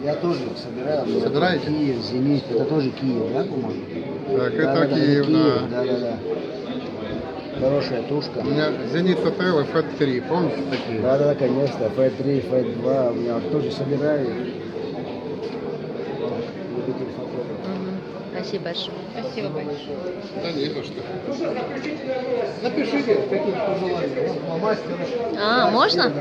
Я тоже их собираю. Собираете? Киев, Зенит. Это тоже Киев, да, по-моему? Так, Да, это да, Киев, да. Да. Хорошая тушка. У меня Зенит ФТЛ и ФЭТ-3, помните такие? Да, конечно. Ф3, Ф2. У меня тоже собираю их. Любитель фотографа. Спасибо большое. Спасибо большое. Да не за что. Напишите, какие пожелания. Мастера. А, можно?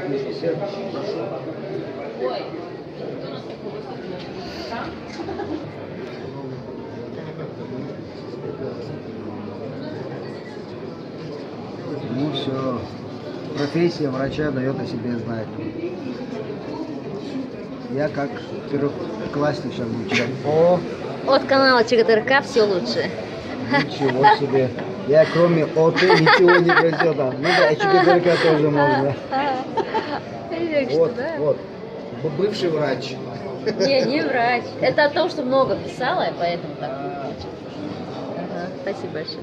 Ну все. Профессия врача дает о себе знать. Я как первоклассник сейчас буду читать. О, От канала ЧГТРК все лучше. ничего себе. Я кроме ОТ ничего не просил там. Ну да, ЧГТРК тоже можно. Вот. Бывший врач. Не врач. Это о том, что много писала, и поэтому так. Ага, спасибо большое.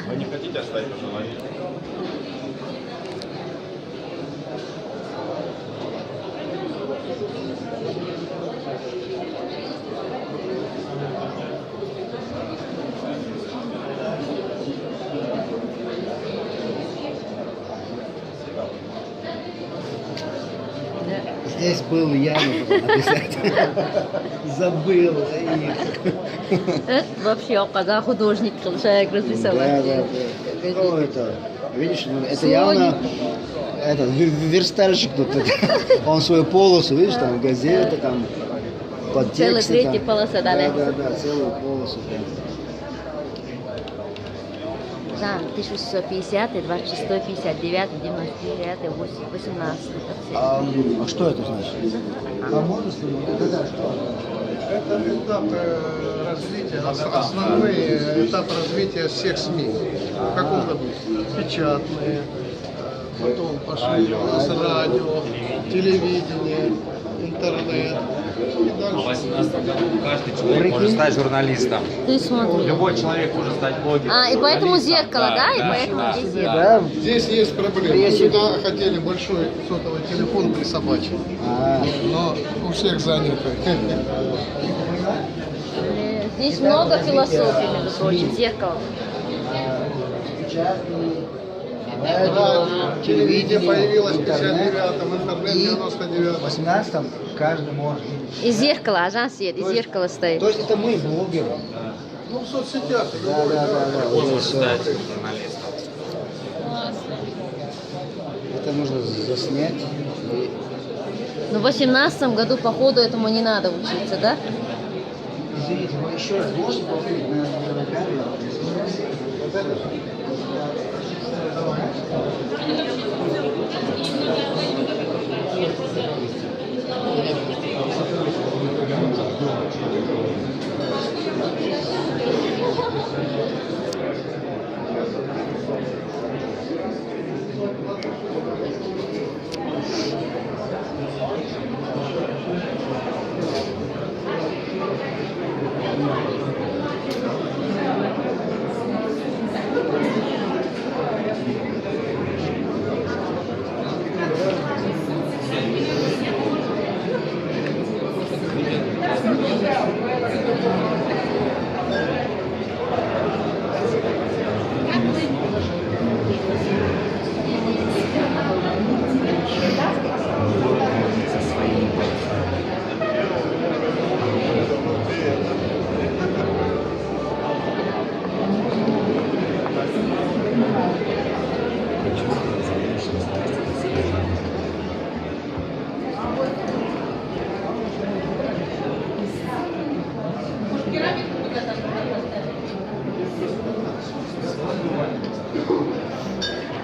Вы не хотите оставить пожелание? Здесь был я, нужно написать. Забыл. Вообще, когда художник человек разрисовать. Да. Ну, это, видишь, ну, это явно этот верстальщик тут. Он свою полосу, видишь, там газета, там подтексты. Целая третья там. полоса, да? Да, целую полосу. Да, 1650, 26, 59, 99, 18. А что это значит? А можно сказать? Это что? Это этап развития, основной этап развития всех СМИ. В каком году? Печатные, потом пошли у нас радио, телевидение, интернет. И В дальше. 18 году каждый человек может стать журналистом. Ты смотри. Любой человек может стать блогером. А, и поэтому журналистом. зеркало, да? И поэтому здесь зеркало. Да? Здесь есть проблема. Мы сюда хотели большой сотовый телефон присобачить, но у всех заняты. Здесь много философии, между прочим, зеркало. Радио, телевидение появилось в 59-м, интернет в И 99-м. в 18-м каждый может. И зеркало, ажан свет, и зеркало стоит. То есть это мы блогеры. Ну, в соцсетях. Да. Он Вот может всё. стать журналистом. Это нужно заснять. И... Но в 18 году, походу, этому не надо учиться, да? Извините, вы еще раз можете повторить на фотографию? Вот это?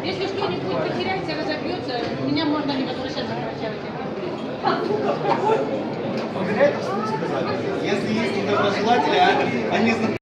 Если что-нибудь потеряется, разобьется, меня можно не возвращаться к врачам. Если есть недоброжелатели, они знают.